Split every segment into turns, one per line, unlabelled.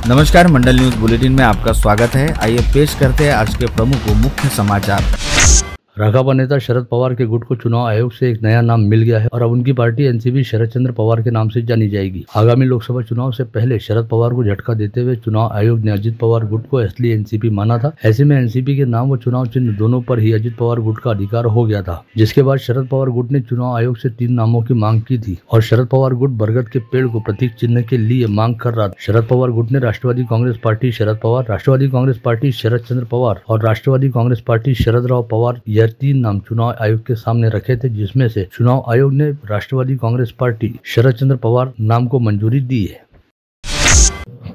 नमस्कार, मंडल news bulletin में आपका स्वागत है। आइए पेश करते हैं आज के प्रमुख व मुख्य समाचार।
राघापा नेता शरद पवार के गुट को चुनाव आयोग से एक नया नाम मिल गया है और अब उनकी पार्टी एनसीपी शरद चंद्र पवार के नाम से जानी जाएगी। आगामी लोकसभा चुनाव से पहले शरद पवार को झटका देते हुए चुनाव आयोग ने अजित पवार गुट को असली एनसीपी माना था। ऐसे में एनसीपी के नाम व चुनाव चिन्ह दोनों पर ही अजित पवार गुट का अधिकार हो गया था, जिसके बाद शरद पवार गुट ने चुनाव आयोग से 3 नामों की मांग की थी और शरद पवार गुट बरगद के पेड़ को प्रतीक चिन्ह के लिए मांग कर रहा था। शरद पवार गुट ने राष्ट्रवादी कांग्रेस पार्टी शरद पवार, राष्ट्रवादी कांग्रेस पार्टी शरद चंद्र पवार और राष्ट्रवादी कांग्रेस पार्टी शरद राव पवार यह 3 नाम चुनाव आयोग के सामने रखे थे, जिसमें से चुनाव आयोग ने राष्ट्रवादी कांग्रेस पार्टी शरद चंद्र पवार नाम को मंजूरी दी है।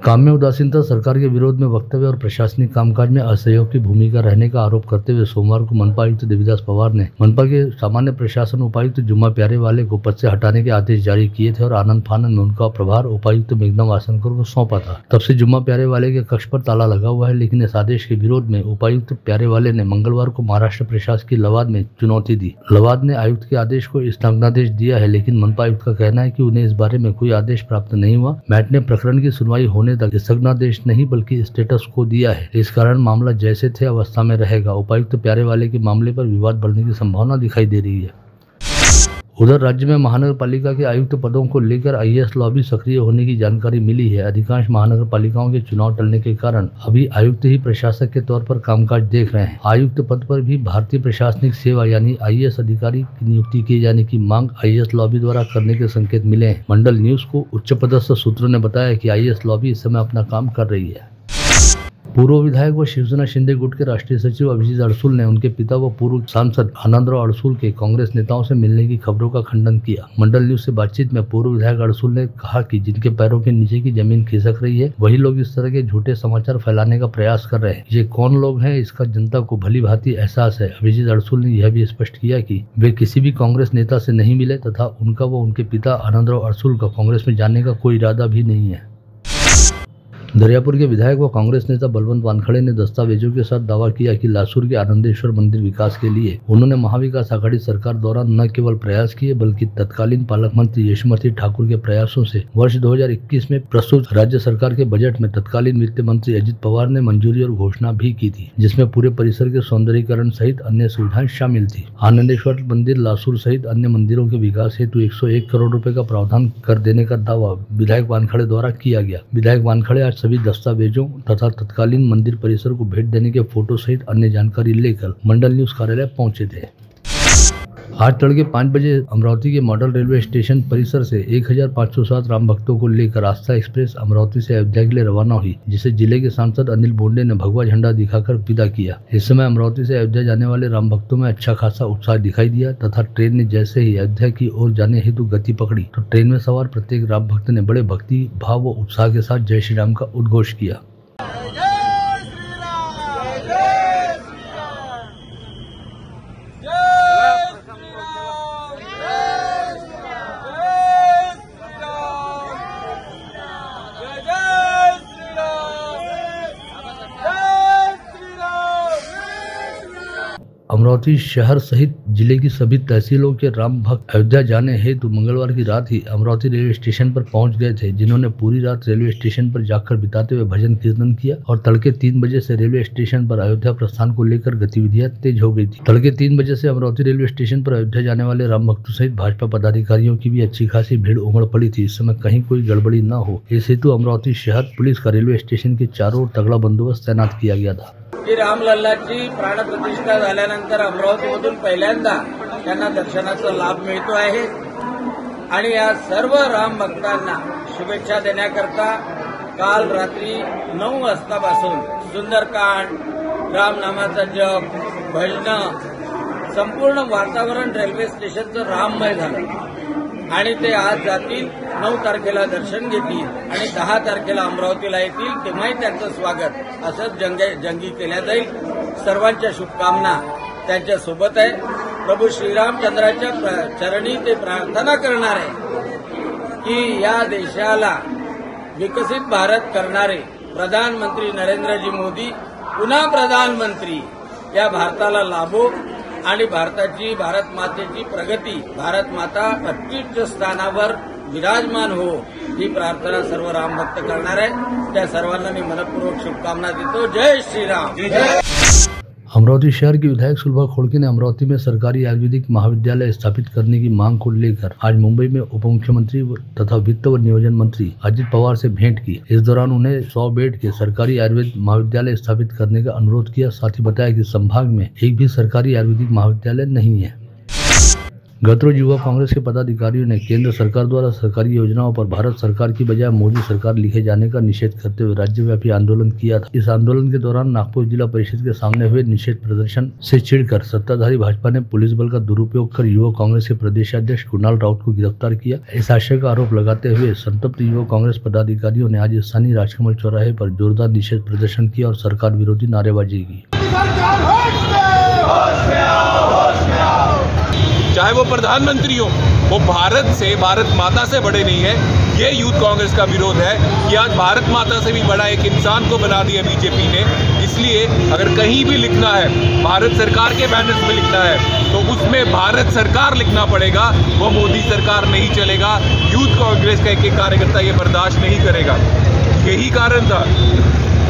काम में उदासीनता, सरकार के विरोध में वक्तव्य और प्रशासनिक कामकाज में असहयोग की भूमिका रहने का आरोप करते हुए सोमवार को मनपा आयुक्त देवीदास पवार ने मनपा के सामान्य प्रशासन उपायुक्त जुम्मा प्यारेवाले को पद से हटाने के आदेश जारी किए थे और आनंद फानंद में उनका प्रभार उपायुक्त मेघना वासनकर को सौंपा था। तब से जुम्मा प्यारेवाले के कक्ष पर ताला लगा हुआ है, लेकिन इस आदेश के विरोध में उपायुक्त प्यारेवाले ने मंगलवार को महाराष्ट्र प्रशासन की लवाद में चुनौती दी। लवाद ने आयुक्त के आदेश को स्थगनादेश दिया है, लेकिन मनपा आयुक्त का कहना है कि उन्हें इस बारे में कोई आदेश प्राप्त नहीं हुआ। मैट ने प्रकरण की सुनवाई होने तक स्थगनादेश नहीं बल्कि स्टेटस को दिया है। इस कारण मामला जैसे थे अवस्था में रहेगा। उपायुक्त प्यारेवाले के मामले पर विवाद बढ़ने की संभावना दिखाई दे रही है। उधर राज्य में महानगर पालिका के आयुक्त पदों को लेकर आईएएस लॉबी सक्रिय होने की जानकारी मिली है। अधिकांश महानगर पालिकाओं के चुनाव टलने के कारण अभी आयुक्त ही प्रशासक के तौर पर कामकाज देख रहे हैं। आयुक्त पद पर भी भारतीय प्रशासनिक सेवा यानी आईएएस अधिकारी की नियुक्ति किए जाने की मांग आईएएस लॉबी द्वारा करने के संकेत मिले हैं। मंडल न्यूज को उच्च पदस्थ सूत्रों ने बताया कि आईएएस लॉबी इस समय अपना काम कर रही है। पूर्व विधायक व शिवसेना शिंदे गुट के राष्ट्रीय सचिव अभिजीत अड़सूल ने उनके पिता व पूर्व सांसद आनंदराव अड़सूल के कांग्रेस नेताओं से मिलने की खबरों का खंडन किया। मंडल न्यूज से बातचीत में पूर्व विधायक अड़सूल ने कहा कि जिनके पैरों के नीचे की जमीन खिसक रही है वही लोग इस तरह के झूठे समाचार फैलाने का प्रयास कर रहे हैं। ये कौन लोग हैं, इसका जनता को भली भांति एहसास है। अभिजीत अड़सूल ने यह भी स्पष्ट किया कि वे किसी भी कांग्रेस नेता से नहीं मिले तथा उनका व उनके पिता आनंदराव अड़सूल का कांग्रेस में जाने का कोई इरादा भी नहीं है। दरियापुर के विधायक व कांग्रेस नेता बलवंत वानखड़े ने दस्तावेजों के साथ दावा किया कि लासूर के आनंदेश्वर मंदिर विकास के लिए उन्होंने महाविकास आघाड़ी सरकार द्वारा न केवल प्रयास किए बल्कि तत्कालीन पालक मंत्री यशोमती ठाकुर के प्रयासों से वर्ष 2021 में प्रस्तुत राज्य सरकार के बजट में तत्कालीन वित्त मंत्री अजित पवार ने मंजूरी और घोषणा भी की थी, जिसमें पूरे परिसर के सौंदर्यीकरण सहित अन्य सुविधाएं शामिल थी। आनंदेश्वर मंदिर, लासूर सहित अन्य मंदिरों के विकास हेतु 101 करोड़ रुपए का प्रावधान कर देने का दावा विधायक वानखड़े द्वारा किया गया। विधायक वानखड़े आज सभी दस्तावेजों तथा तत्कालीन मंदिर परिसर को भेंट देने के फोटो सहित अन्य जानकारी लेकर मंडल न्यूज कार्यालय पहुंचे थे। आज तड़के 5 बजे अमरावती के मॉडल रेलवे स्टेशन परिसर से 1507 राम भक्तों को लेकर आस्था एक्सप्रेस अमरावती से अयोध्या के लिए रवाना हुई, जिसे जिले के सांसद अनिल बोंडे ने भगवा झंडा दिखाकर विदा किया। इस समय अमरावती से अयोध्या जाने वाले राम भक्तों में अच्छा खासा उत्साह दिखाई दिया तथा ट्रेन ने जैसे ही अयोध्या की ओर जाने हेतु गति पकड़ी तो ट्रेन में सवार प्रत्येक राम भक्त ने बड़े भक्ति भाव व उत्साह के साथ जय श्री राम का उद्घोष किया। अमरावती शहर सहित जिले की सभी तहसीलों के राम भक्त अयोध्या जाने हेतु मंगलवार की रात ही अमरावती रेलवे स्टेशन पर पहुंच गए थे, जिन्होंने पूरी रात रेलवे स्टेशन पर जाकर बिताते हुए भजन कीर्तन किया और तड़के 3 बजे से रेलवे स्टेशन पर अयोध्या प्रस्थान को लेकर गतिविधियां तेज हो गई थी। तड़के 3 बजे से अमरावती रेलवे स्टेशन पर अयोध्या जाने वाले राम भक्तों सहित भाजपा पदाधिकारियों की भी अच्छी खासी भीड़ उमड़ पड़ी थी। इस समय कहीं कोई गड़बड़ी न हो, इस हेतु अमरावती शहर पुलिस का रेलवे स्टेशन के चारों ओर तगड़ा बंदोबस्त तैनात किया गया था।
रामलल्लाची प्राणप्रतिष्ठा झाल्यानंतर अमरावतीमधून पहिल्यांदा त्यांना दर्शनाचा लाभ मिळतो आहे आणि या सर्व राम भक्तांना शुभेच्छा देण्याकरता काल रात्री 9 वाजतापासून सुंदरकांड, रामनामाचा जप, भजन, संपूर्ण वातावरण रेल्वे स्टेशनचं राममय झालं आणि ते आज जातील 9 तारखेला दर्शन घेतील आणि 10 तारखेला अमरावतीला येतील, तेव्हाही त्यांचं स्वागत असंच जंगी केल्या जाईल। सर्वांच्या शुभकामना त्यांच्या सोबत आहे। प्रभू श्रीरामचंद्राच्या चरणी ते प्रार्थना करणार आहे की या देशाला विकसित भारत करणारे प्रधानमंत्री नरेंद्रजी मोदी पुन्हा प्रधानमंत्री या भारताला लाभो आणि भारताची, भारत मातेची प्रगती, भारत माता अत्युच्च स्थानावर विराजमान हो ही प्रार्थना सर्व राम भक्त करणार आहे। त्या सर्वांना मी मनपूर्वक शुभकामना देतो। जय श्रीराम।
अमरावती शहर के विधायक सुलभा खोड़के ने अमरावती में सरकारी आयुर्वेदिक महाविद्यालय स्थापित करने की मांग को लेकर आज मुंबई में उप मुख्यमंत्री तथा वित्त व नियोजन मंत्री अजित पवार से भेंट की। इस दौरान उन्हें 100 बेड के सरकारी आयुर्वेद महाविद्यालय स्थापित करने का अनुरोध किया। साथ ही बताया कि संभाग में एक भी सरकारी आयुर्वेदिक महाविद्यालय नहीं है। गतरोज युवा कांग्रेस के पदाधिकारियों ने केंद्र सरकार द्वारा सरकारी योजनाओं पर भारत सरकार की बजाय मोदी सरकार लिखे जाने का निषेध करते हुए राज्यव्यापी आंदोलन किया था। इस आंदोलन के दौरान नागपुर जिला परिषद के सामने हुए निषेध प्रदर्शन से चिढ़कर सत्ताधारी भाजपा ने पुलिस बल का दुरुपयोग कर युवा कांग्रेस के प्रदेशाध्यक्ष कुणाल राउत को गिरफ्तार किया। इस आशय का आरोप लगाते हुए संतप्त युवा कांग्रेस पदाधिकारियों ने आज स्थानीय राजकमल चौराहे पर जोरदार निषेध प्रदर्शन किया और सरकार विरोधी नारेबाजी की।
चाहे वो प्रधानमंत्री हो, वो भारत माता से बड़े नहीं है। ये यूथ कांग्रेस का विरोध है कि आज भारत माता से भी बड़ा एक इंसान को बना दिया बीजेपी ने। इसलिए अगर कहीं भी लिखना है, भारत सरकार के बैनर्स में लिखना है, तो उसमें भारत सरकार लिखना पड़ेगा। वो मोदी सरकार नहीं चलेगा। यूथ कांग्रेस का एक कार्यकर्ता ये बर्दाश्त नहीं करेगा। यही कारण था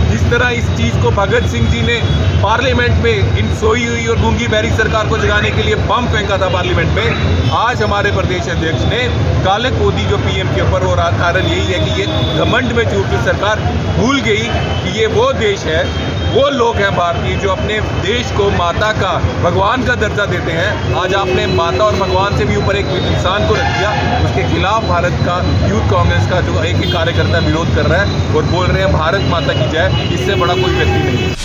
इस तरह इस चीज को भगत सिंह जी ने पार्लियामेंट में इन सोई हुई और गूंगी बहरी सरकार को जगाने के लिए बम फेंका था पार्लियामेंट में। आज हमारे प्रदेश अध्यक्ष ने काले कोदी जो पीएम के ऊपर हो रहा, कारण यही है कि ये घमंड में चूर सरकार भूल गई कि ये वो देश है, वो लोग हैं भारतीय जो अपने देश को माता का, भगवान का दर्जा देते हैं। आज आपने माता और भगवान से भी ऊपर एक इंसान को रख दिया। उसके खिलाफ भारत का यूथ कांग्रेस का जो एक कार्यकर्ता विरोध कर रहा है और बोल रहे हैं भारत माता की जय। इससे बड़ा कोई व्यक्ति नहीं है।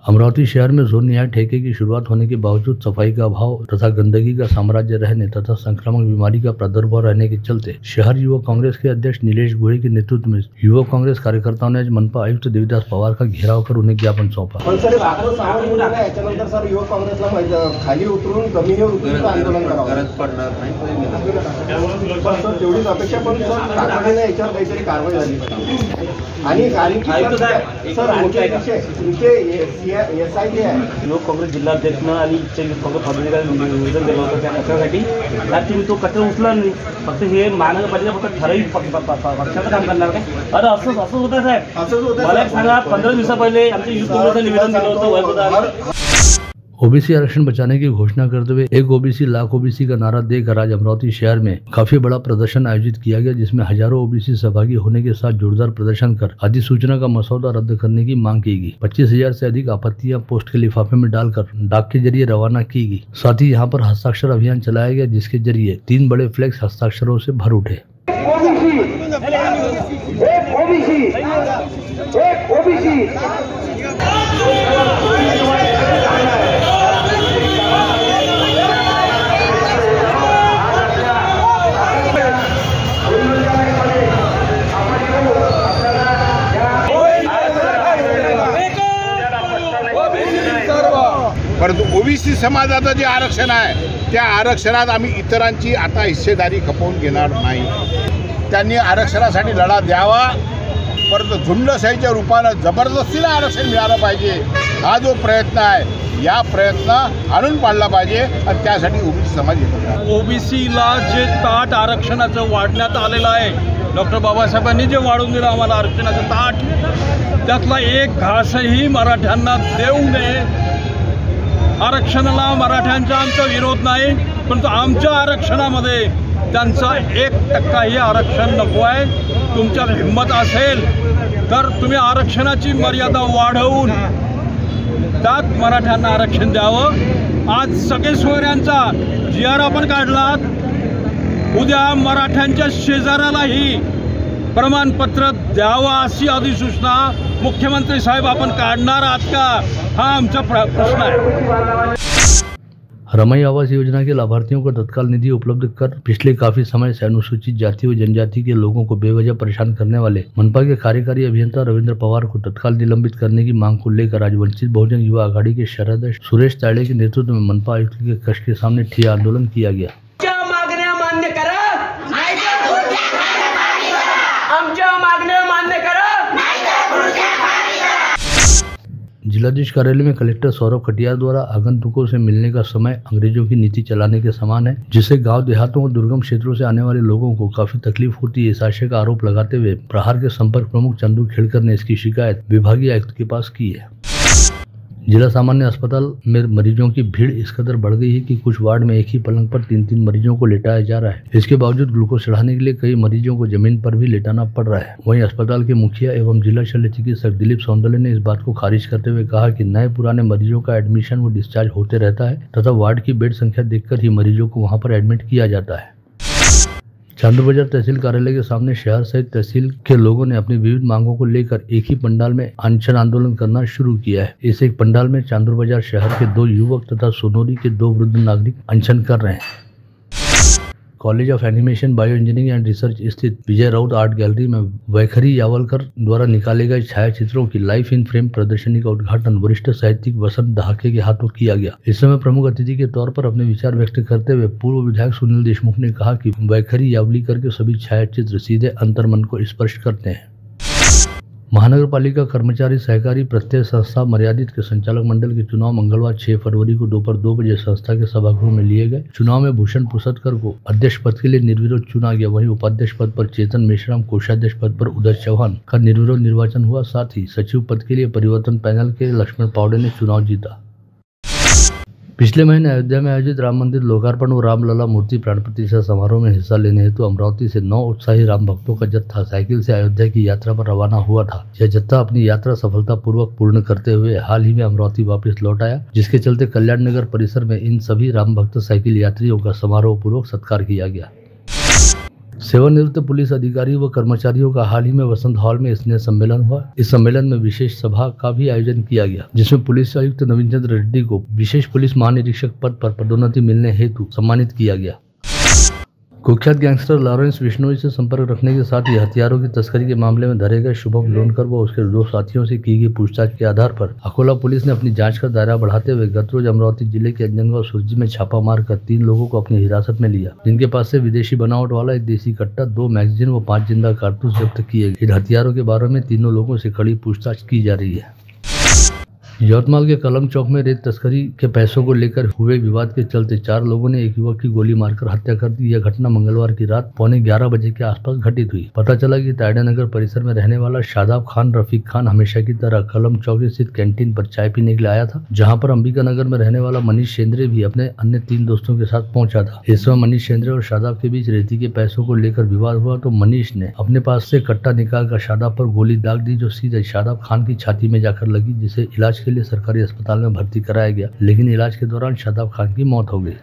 अमरावती शहर में जोन न्याय ठेके की शुरुआत होने के बावजूद सफाई का अभाव तथा गंदगी का साम्राज्य रहने तथा संक्रामक बीमारी का प्रादुर्भाव रहने के चलते शहर युवा कांग्रेस के अध्यक्ष नीलेश गोरे के नेतृत्व में युवा कांग्रेस कार्यकर्ताओं ने आज मनपा आयुक्त देवीदास पवार का घेराव कर उन्हें ज्ञापन सौंपा।
याच्यानंतर युवा काँग्रेसला खाली उतरून जमिनीवर उतरून आंदोलन करावं गरज पडणार नाही। पण सर तेवढीच अपेक्षा, पण सर तातडीने याच्यावर काहीतरी कारवाई झाली पाहिजे। आणि सर मोठे विषय SIT आहे।
युवक काँग्रेस जिल्हाध्यक्षांना आणि युवक काँग्रेस पदाधिकाऱ्यांनी निवेदन दिलं होतं त्या कचऱ्यासाठी, त्यात तुम्ही तो कचरा उचलला नाही। फक्त हे महानगरपालिका फक्त ठराविक पक्षाचं काम करणार काय? अरे असंच होतं साहेब। मला सांगा, 15 दिवसा पहिले आमच्या युवक काँग्रेसनं निवेदन दिलं होतं वैभवदार।
ओबीसी आरक्षण बचाने की घोषणा करते हुए एक ओबीसी लाख ओबीसी का नारा देकर आज अमरावती शहर में काफी बड़ा प्रदर्शन आयोजित किया गया, जिसमें हजारों ओबीसी सहभागी होने के साथ जोरदार प्रदर्शन कर अधिसूचना का मसौदा रद्द करने की मांग की गई। 25,000 से अधिक आपत्तियां पोस्ट के लिफाफे में डालकर डाक के जरिए रवाना की गई। साथ ही यहाँ पर हस्ताक्षर अभियान चलाया गया, जिसके जरिए 3 बड़े फ्लैक्स हस्ताक्षरों से भर उठे।
परंतु ओबीसी समाजाचं जे आरक्षण आहे त्या आरक्षणात आम्ही इतरांची आता हिस्सेदारी खपवून घेणार नाही। त्यांनी आरक्षणासाठी लढा द्यावा, परंतु झुंडशाहीच्या रूपानं जबरदस्तीनं आरक्षण मिळालं पाहिजे। हा जो प्रयत्न आहे, या प्रयत्न आणून पाडला पाहिजे आणि त्यासाठी ओबीसी समाज येतो।
ओबीसीला जे ताट आरक्षणाचं वाढण्यात आलेलं आहे, डॉक्टर बाबासाहेबांनी जे वाढवून दिलं आम्हाला आरक्षणाचं ताट, त्यातला एक घासही मराठ्यांना देऊ नये। आरक्षणाला मराठ्यांचा आमचा विरोध नाही, परंतु आमच्या आरक्षणामध्ये त्यांचा 1% आरक्षण नको आहे। तुमच्यात हिंमत असेल तर तुम्ही आरक्षणाची मर्यादा वाढवून त्यात मराठ्यांना आरक्षण द्यावं। आज सगळे सोयऱ्यांचा GR आपण काढलात, उद्या मराठ्यांच्या शेजाऱ्यालाही प्रमाणपत्र द्यावं अशी अधिसूचना मुख्यमंत्री साहेब आपण काढणार आहात का? हा आमचा प्रश्न आहे।
रमाई आवास योजना के लाभार्थियों को तत्काल निधि उपलब्ध कर पिछले काफी समय से अनुसूचित जाति व जनजाति के लोगों को बेवजह परेशान करने वाले मनपा के कार्यकारी अभियंता रविंद्र पवार को तत्काल निलंबित करने की मांग को लेकर आज वंचित बहुजन युवा आघाड़ी के शहराध्यक्ष सुरेश ताड़े के नेतृत्व में मनपा आयुक्त के कक्ष के सामने ठिया आंदोलन किया गया।
मागण्या मान्य करा, आमच्या मागण्या मान्य करा।
जिलाधीश कार्यालय में कलेक्टर सौरभ कटियार द्वारा आगंतुकों से मिलने का समय अंग्रेजों की नीति चलाने के समान है, जिससे गांव देहातों और दुर्गम क्षेत्रों से आने वाले लोगों को काफी तकलीफ होती है। इस आशय का आरोप लगाते हुए प्रहार के संपर्क प्रमुख चंदू खेड़कर ने इसकी शिकायत विभागीय आयुक्त के पास की है। जिला सामान्य अस्पताल में मरीजों की भीड़ इस कदर बढ़ गई है कि कुछ वार्ड में एक ही पलंग पर 3-3 मरीजों को लेटाया जा रहा है। इसके बावजूद ग्लूकोज चढ़ाने के लिए कई मरीजों को जमीन पर भी लेटाना पड़ रहा है। वहीं अस्पताल के मुखिया एवं जिला शल्य चिकित्सक दिलीप सौंदर्य ने इस बात को खारिज करते हुए कहा कि नए पुराने मरीजों का एडमिशन व डिस्चार्ज होते रहता है तथा वार्ड की बेड संख्या देखकर ही मरीजों को वहां पर एडमिट किया जाता है। चांदू बाजार तहसील कार्यालय के सामने शहर सहित तहसील के लोगों ने अपनी विविध मांगों को लेकर एक ही पंडाल में अनशन आंदोलन करना शुरू किया है। इस एक पंडाल में चांदू बाजार शहर के 2 युवक तथा सोनोरी के 2 वृद्ध नागरिक अनशन कर रहे हैं। College of animation bio engineering and research स्थित विजय राउत आर्ट गैलरी में वैखरी यावलकर द्वारा निकाले गए छायाचित्रों की लाइफ इन फ्रेम प्रदर्शनी का उद्घाटन वरिष्ठ साहित्यिक वसंत दहाके के हाथों किया गया। इस समय प्रमुख अतिथि के तौर पर अपने विचार व्यक्त करते हुए पूर्व विधायक सुनील देशमुख ने कहा कि वैखरी यावलीकर के सभी छायाचित्र सीधे अंतर्मन को स्पर्श करते हैं। महानगर पालिका कर्मचारी सहकारी प्रत्यय संस्था मर्यादित के संचालक मंडल के चुनाव मंगलवार 6 फरवरी को दोपहर 2 बजे संस्था के सभागृह में लिए गए। चुनाव में भूषण पुसदकर को अध्यक्ष पद के लिए निर्विरोध चुना गया। वहीं उपाध्यक्ष पद पर चेतन मेश्राम, कोषाध्यक्ष पद पर उदय चौहान का निर्विरोध निर्वाचन हुआ। साथ ही सचिव पद के लिए परिवर्तन पैनल के लक्ष्मण पावडे ने चुनाव जीता। पिछले महीने अयोध्या में आयोजित राम मंदिर लोकार्पण व रामलला मूर्ति प्राण प्रतिष्ठा समारोह में हिस्सा लेने हेतु अमरावती से 9 उत्साही राम भक्तों का जत्था साइकिल से अयोध्या की यात्रा पर रवाना हुआ था। यह जत्था अपनी यात्रा सफलतापूर्वक पूर्ण करते हुए हाल ही में अमरावती वापस लौट आया, जिसके चलते कल्याण नगर परिसर में इन सभी राम भक्त साइकिल यात्रियों का समारोह पूर्वक सत्कार किया गया। सेवानिवृत्त पुलिस अधिकारी व कर्मचारियों का हाल ही में वसंत हॉल में स्नेह सम्मेलन हुआ। इस सम्मेलन में विशेष सभा का भी आयोजन किया गया, जिसमें पुलिस आयुक्त नवीन चंद्र रेड्डी को विशेष पुलिस महानिरीक्षक पद पर पदोन्नति मिलने हेतु सम्मानित किया गया। कुख्यात गैंगस्टर लॉरेंस बिश्नोई से संपर्क रखने के साथ ही हथियारों की तस्करी के मामले में धरे गए शुभम लोनकर व उसके 2 साथियों से की गई पूछताछ के आधार पर अकोला पुलिस ने अपनी जांच का दायरा बढ़ाते हुए गत रोज अमरावती जिले के अंजनगांव सुरजी में छापा मारकर 3 लोगों को अपनी हिरासत में लिया, जिनके पास से विदेशी बनावट वाला एक देसी कट्टा, 2 मैगजीन व 5 जिंदा कारतूस जब्त किए गए। इन हथियारों के बारे में तीनों लोगों से कड़ी पूछताछ की जा रही है। यवतमाल के कलम चौक में रेत तस्करी के पैसों को लेकर हुए विवाद के चलते 4 लोगों ने एक युवक की गोली मारकर हत्या कर दी। यह घटना मंगलवार की रात 11:15 बजे के आसपास घटित हुई। पता चला कि तायडा नगर परिसर में रहने वाला शादाब खान रफीक खान हमेशा की तरह कलम चौक स्थित कैंटीन पर चाय पीने के लिए आया था, जहां पर अंबिका नगर में रहने वाला मनीष शेंद्रे भी अपने अन्य 3 दोस्तों के साथ पहुंचा था। इस समय मनीष शेंद्रे और शादाब के बीच रेती के पैसों को लेकर विवाद हुआ तो मनीष ने अपने पास से कट्टा निकालकर शादाब पर गोली दाग दी, जो सीधे शादाब खान की छाती में जाकर लगी, जिसे इलाज के लिए सरकारी अस्पताल में भर्ती कराया गया, लेकिन इलाज के दौरान शादाब खान की मौत हो गई।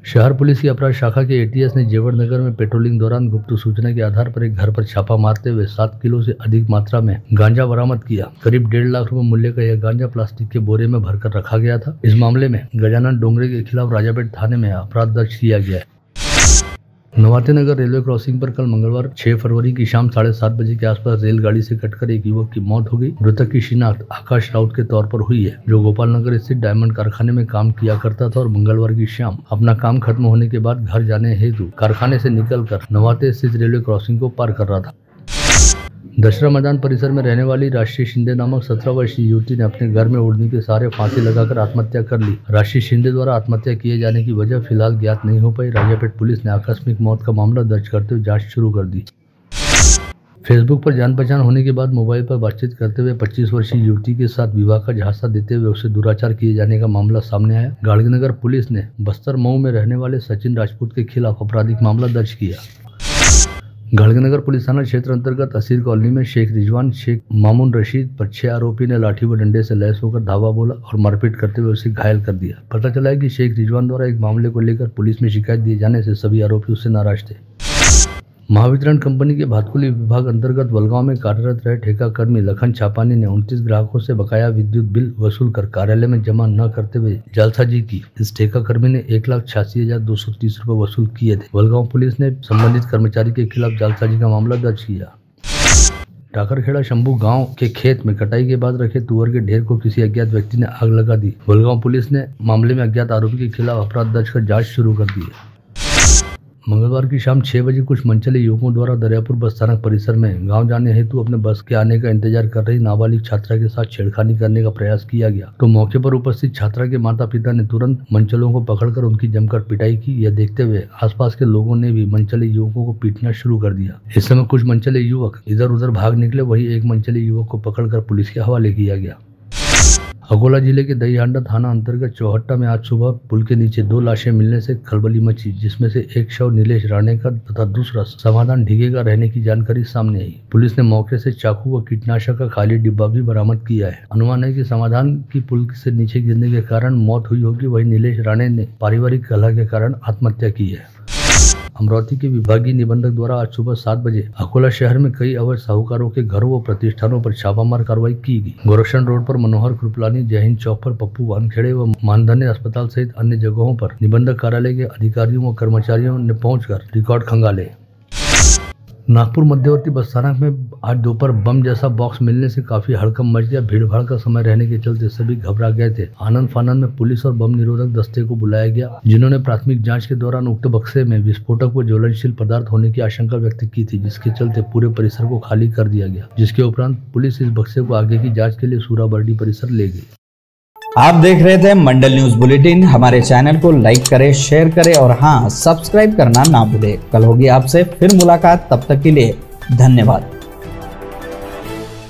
शहर पुलिस की अपराध शाखा के एटीएस ने जेवर नगर में पेट्रोलिंग दौरान गुप्त सूचना के आधार पर एक घर पर छापा मारते हुए 7 किलो से अधिक मात्रा में गांजा बरामद किया। करीब 1.5 लाख रुपए मूल्य का यह गांजा प्लास्टिक के बोरे में भरकर रखा गया था। इस मामले में गजानन डोंगरे के खिलाफ राजापेट थाने में अपराध दर्ज किया गया है। नवाते नगर रेलवे क्रॉसिंग पर कल मंगलवार 6 फरवरी की शाम 7:30 बजे के आसपास रेलगाड़ी से कटकर एक युवक की मौत हो गई। मृतक की शिनाख्त आकाश राउत के तौर पर हुई है, जो गोपाल नगर स्थित डायमंड कारखाने में काम किया करता था और मंगलवार की शाम अपना काम खत्म होने के बाद घर जाने हेतु कारखाने से निकलकर नवाते स्थित रेलवे क्रॉसिंग को पार कर रहा था। दशहरा मैदान परिसर में रहने वाली राशि शिंदे नामक 17 वर्षीय युवती ने अपने घर में उड़ने के सहारे फांसी लगाकर आत्महत्या कर ली। राशि शिंदे द्वारा आत्महत्या किए जाने की वजह फिलहाल ज्ञात नहीं हो पाई। राजापेट पुलिस ने आकस्मिक मौत का मामला दर्ज करते हुए जांच शुरू कर दी। फेसबुक पर जान पहचान होने के बाद मोबाइल पर बातचीत करते हुए 25 वर्षीय युवती के साथ विवाह का झांसा देते हुए उसे दुराचार किए जाने का मामला सामने आया। गाड़गीनगर पुलिस ने बस्तर मऊ में रहने वाले सचिन राजपूत के खिलाफ आपराधिक मामला दर्ज किया। गाड़गीनगर पुलिस थाना क्षेत्र अंतर्गत असीर कॉलोनी में शेख रिजवान शेख मामून रशीद पर 6 आरोपी ने लाठी व डंडे से लैस होकर धावा बोला और मारपीट करते हुए उसे घायल कर दिया। पता चला है कि शेख रिजवान द्वारा एक मामले को लेकर पुलिस में शिकायत दिए जाने से सभी आरोपी उससे नाराज थे। महावितरण कंपनी के भातकुली विभाग अंतर्गत वलगांव में कार्यरत रहे ठेका कर्मी लखन छापानी ने 29 ग्राहकों से बकाया विद्युत बिल वसूल कर कार्यालय में जमा न करते हुए जालसाजी की। इस ठेका कर्मी ने 1,86,230 रुपए वसूल किए थे। वलगांव पुलिस ने संबंधित कर्मचारी के खिलाफ जालसाजी का मामला दर्ज किया। टाकरखेड़ा शंभू गांव के खेत में कटाई के बाद रखे तुअर के ढेर को किसी अज्ञात व्यक्ति ने आग लगा दी। वलगांव पुलिस ने मामले में अज्ञात आरोपी के खिलाफ अपराध दर्ज कर जांच शुरू कर दी है। मंगलवार की शाम 6 बजे कुछ मनचले युवकों द्वारा दरियापुर बस स्थानक परिसर में गांव जाने हेतु अपने बस के आने का इंतजार कर रही नाबालिग छात्रा के साथ छेड़खानी करने का प्रयास किया गया तो मौके पर उपस्थित छात्रा के माता पिता ने तुरंत मनचलों को पकड़कर उनकी जमकर पिटाई की। यह देखते हुए आसपास के लोगों ने भी मनचले युवकों को पीटना शुरू कर दिया। इस समय कुछ मनचले युवक इधर उधर भाग निकले, वही एक मनचले युवक को पकड़कर पुलिस के हवाले किया गया। अकोला जिले के दहीहांडा थाना अंतर्गत चौहट्टा में आज सुबह पुल के नीचे 2 लाशें मिलने से खलबली मची, जिसमें से एक शव नीलेश राणे का तथा दूसरा समाधान ढीगे का रहने की जानकारी सामने आई। पुलिस ने मौके से चाकू व कीटनाशक का खाली डिब्बा भी बरामद किया है। अनुमान है कि समाधान की पुल से नीचे गिरने के कारण मौत हुई होगी, वही नीलेश राणे ने पारिवारिक कलह के कारण आत्महत्या की है। अमरावती के विभागीय निबंधक द्वारा आज सुबह 7 बजे अकोला शहर में कई अवैध साहूकारों के घरों व प्रतिष्ठानों पर छापामार कार्रवाई की गई। गोरक्षण रोड पर मनोहर कृपलानी, जय हिंद चौक पर पप्पू वानखेड़े व मानधन्य अस्पताल सहित अन्य जगहों पर निबंधक कार्यालय के अधिकारियों व कर्मचारियों ने पहुंचकर रिकॉर्ड खंगाले। नागपुर मध्यवर्ती बस स्थानक में आज दोपहर बम जैसा बॉक्स मिलने से काफी हड़कंप मच गया। भीड़भाड़ का समय रहने के चलते सभी घबरा गए थे। आनंद फानंद में पुलिस और बम निरोधक दस्ते को बुलाया गया, जिन्होंने प्राथमिक जांच के दौरान उक्त बक्से में विस्फोटक व ज्वलनशील पदार्थ होने की आशंका व्यक्त की थी, जिसके चलते पूरे परिसर को खाली कर दिया गया। जिसके उपरांत पुलिस इस बक्से को आगे की जाँच के लिए सूराबर्डी परिसर ले गई।
आप देख रहे थे मंडल न्यूज बुलेटिन। हमारे चैनल को लाइक करें, शेयर करें और हाँ, सब्सक्राइब करना ना भूलें। कल होगी आपसे फिर मुलाकात, तब तक के लिए धन्यवाद।